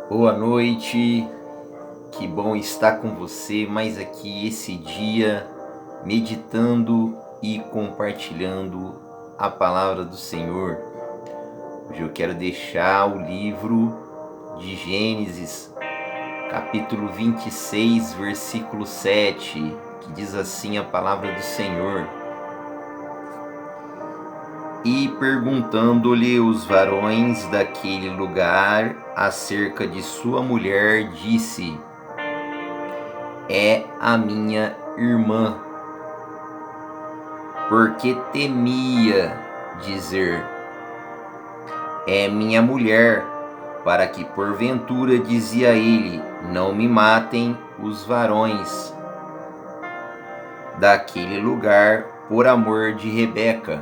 Boa noite, que bom estar com você mais aqui esse dia, meditando e compartilhando a palavra do Senhor. Hoje eu quero deixar o livro de Gênesis, capítulo 26, versículo 7, que diz assim a palavra do Senhor. E perguntando-lhe os varões daquele lugar acerca de sua mulher, disse: é a minha irmã. Porque temia dizer: é minha mulher, para que porventura dizia ele: não me matem os varões daquele lugar por amor de Rebeca,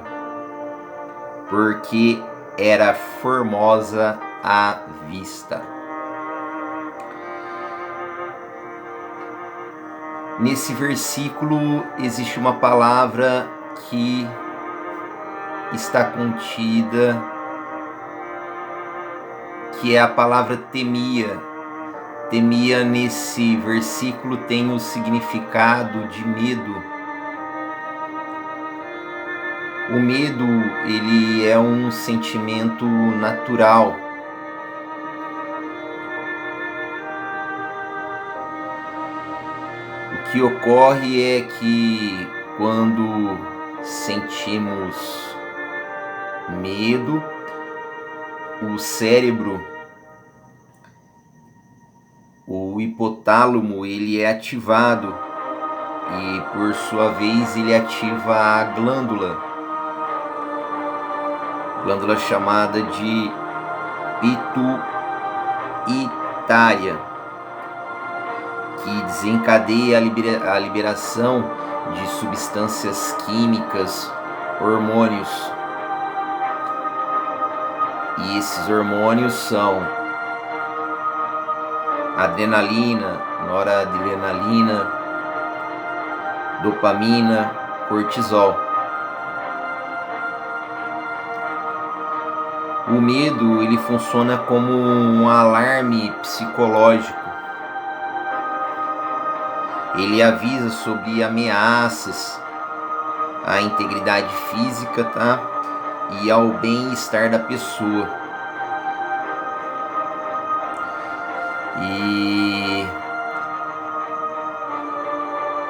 porque era formosa à vista. Nesse versículo existe uma palavra que está contida, que é a palavra temia. Temia nesse versículo tem o significado de medo. O medo, ele é um sentimento natural. O que ocorre é que quando sentimos medo, o cérebro, o hipotálamo, ele é ativado e, por sua vez, ele ativa a glândula chamada de pituitária, que desencadeia a liberação de substâncias químicas, hormônios. E esses hormônios são adrenalina, noradrenalina, dopamina, cortisol. O medo, ele funciona como um alarme psicológico. Ele avisa sobre ameaças à integridade física, e ao bem-estar da pessoa. E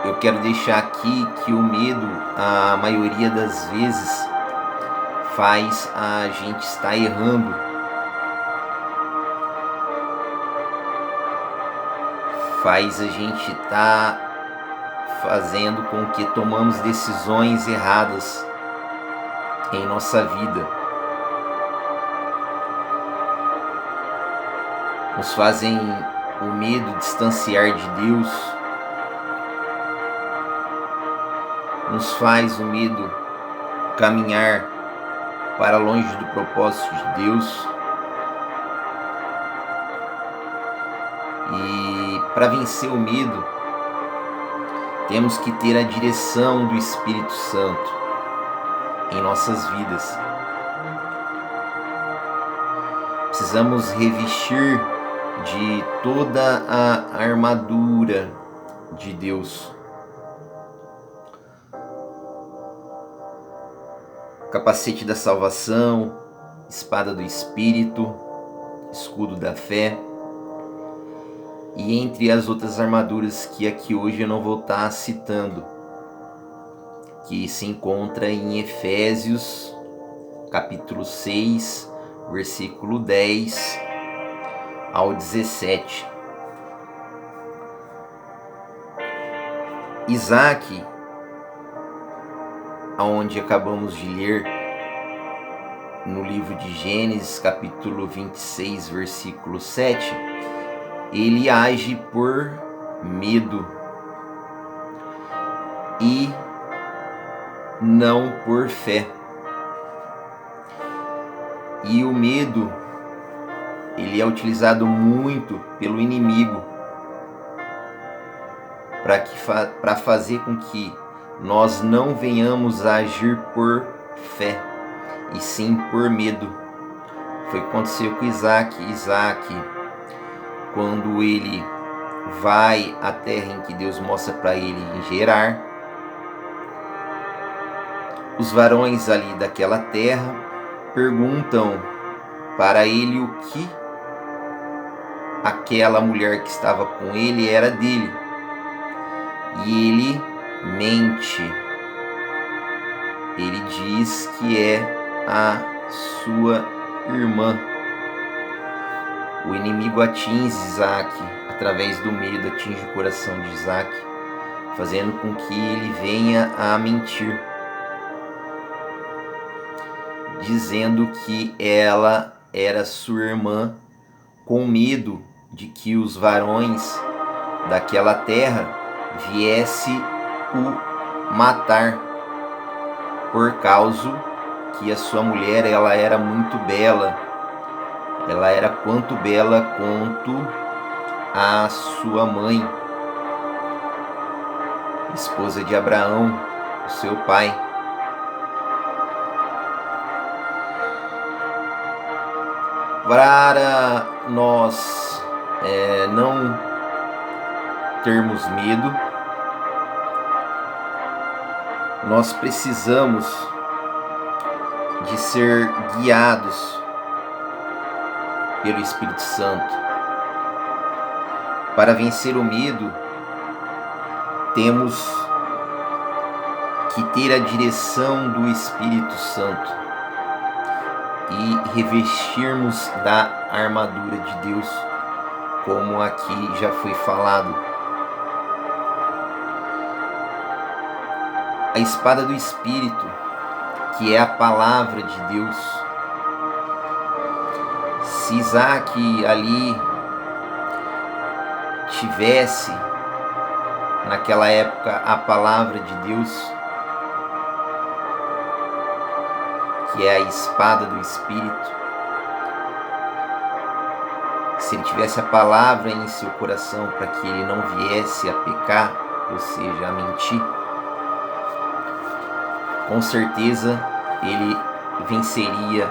eu quero deixar aqui que o medo, a maioria das vezes, faz a gente estar errando. Faz a gente estar fazendo com que tomamos decisões erradas em nossa vida. Nos fazem o medo distanciar de Deus. Nos faz o medo caminhar para longe do propósito de Deus. E para vencer o medo, temos que ter a direção do Espírito Santo em nossas vidas. Precisamos revestir de toda a armadura de Deus. Capacete da salvação, espada do Espírito, escudo da fé, e entre as outras armaduras que aqui hoje eu não vou estar citando, que se encontra em Efésios, capítulo 6, versículo 10 ao 17. Isaac, aonde acabamos de ler no livro de Gênesis, capítulo 26, versículo 7, ele age por medo e não por fé. E o medo, ele é utilizado muito pelo inimigo para fazer com que nós não venhamos a agir por fé, e sim por medo. Foi o que aconteceu com Isaac. Isaac, quando ele vai à terra em que Deus mostra para ele em Gerar, os varões ali daquela terra perguntam para ele o que aquela mulher que estava com ele era dele. E ele mente. Ele diz que é a sua irmã. O inimigo atinge Isaac através do medo, atinge o coração de Isaac, fazendo com que ele venha a mentir, dizendo que ela era sua irmã, com medo de que os varões daquela terra viessem o matar, por causa que a sua mulher ela era muito bela. Ela era quanto bela quanto a sua mãe, esposa de Abraão, o seu pai. Para nós não termos medo, nós precisamos de ser guiados pelo Espírito Santo. Para vencer o medo, temos que ter a direção do Espírito Santo e revestirmos da armadura de Deus, como aqui já foi falado. A espada do Espírito, que é a palavra de Deus. Se Isaac ali tivesse, naquela época, a palavra de Deus, que é a espada do Espírito, se ele tivesse a palavra em seu coração para que ele não viesse a pecar, ou seja, a mentir, com certeza ele venceria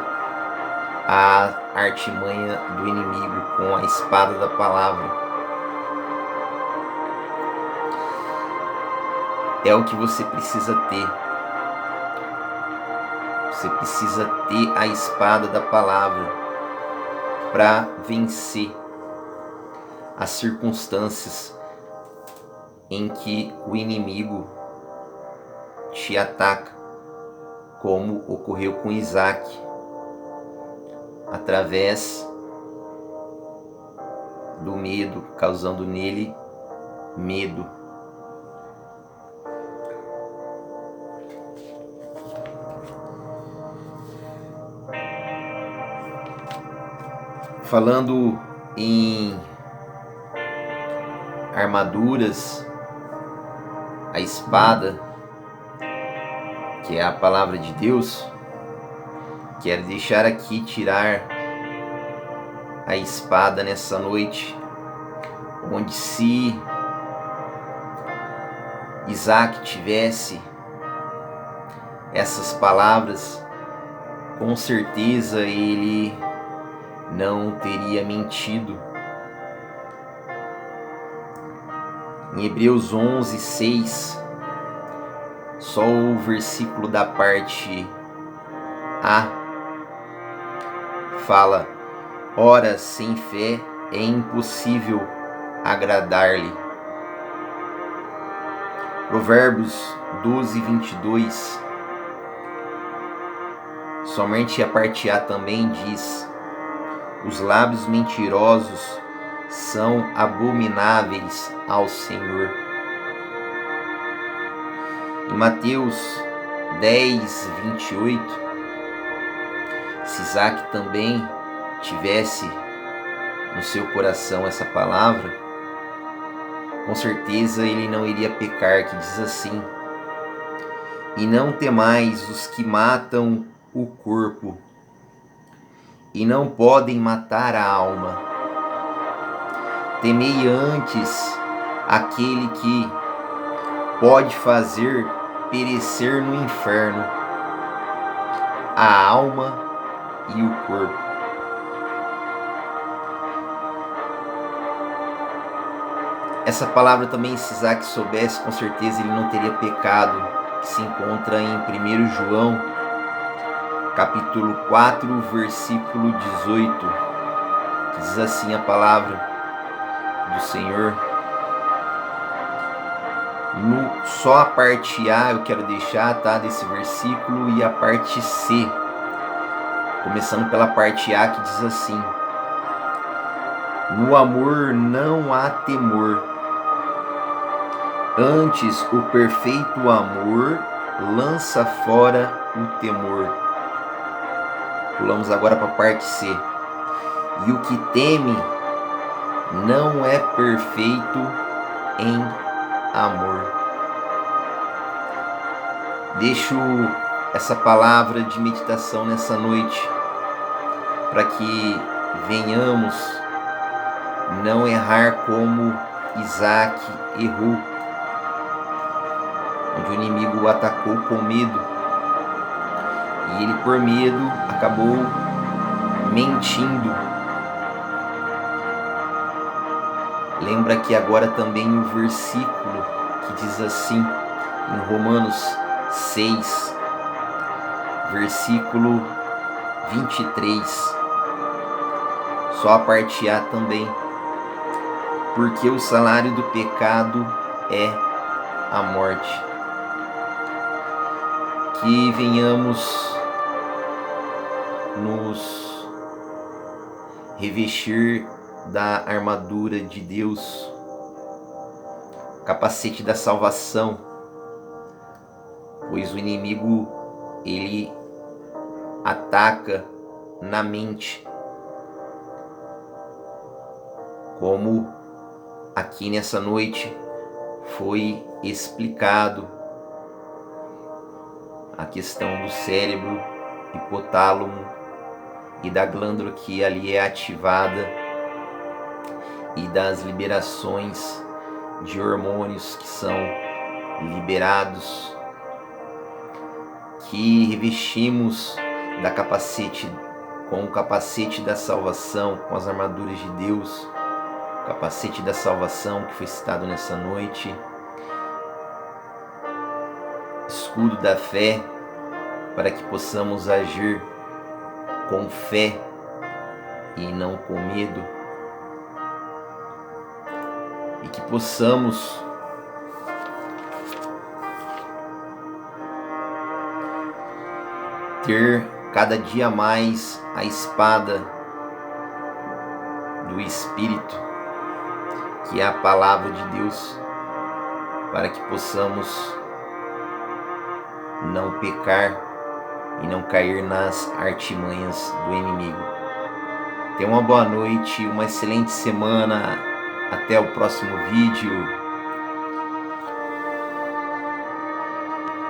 a artimanha do inimigo com a espada da palavra. É o que você precisa ter. Você precisa ter a espada da palavra para vencer as circunstâncias em que o inimigo te ataca, como ocorreu com Isaac, através do medo, causando nele medo. Falando em armaduras, a espada, que é a palavra de Deus, quero deixar aqui tirar a espada nessa noite, onde se Isaac tivesse essas palavras, com certeza ele não teria mentido. Em Hebreus 11:6, só o versículo da parte A fala: ora, sem fé é impossível agradar-lhe. Provérbios 12:22, somente a parte A também diz: os lábios mentirosos são abomináveis ao Senhor. Em Mateus 10:28, se Isaac também tivesse no seu coração essa palavra, com certeza ele não iria pecar, que diz assim: e não temais os que matam o corpo, e não podem matar a alma. Temei antes aquele que pode fazer perecer no inferno a alma e o corpo. essa palavra também, se Isaac soubesse, com certeza ele não teria pecado, que se encontra em 1 João, capítulo 4, versículo 18, que diz assim a palavra do Senhor. Só a parte A eu quero deixar, tá, desse versículo, e a parte C, começando pela parte A, que diz assim: no amor não há temor, antes o perfeito amor lança fora o temor. Pulamos agora para a parte C. E o que teme não é perfeito em amor. Deixo essa palavra de meditação nessa noite para que venhamos não errar como Isaac errou, onde o inimigo o atacou com medo e ele, por medo, acabou mentindo. Lembra que agora também o versículo que diz assim, em Romanos 6, versículo 23, só a parte A também: porque o salário do pecado é a morte. Que venhamos nos revestir da armadura de Deus, capacete da salvação, pois o inimigo, ele ataca na mente, como aqui nessa noite foi explicado a questão do cérebro, hipotálamo e da glândula que ali é ativada e das liberações de hormônios que são liberados, que revestimos da capacete, com o capacete da salvação, com as armaduras de Deus, o capacete da salvação que foi citado nessa noite, escudo da fé, para que possamos agir com fé e não com medo, e que possamos ter cada dia mais a espada do Espírito, que é a palavra de Deus, para que possamos não pecar e não cair nas artimanhas do inimigo. Tenha uma boa noite, uma excelente semana. Até o próximo vídeo.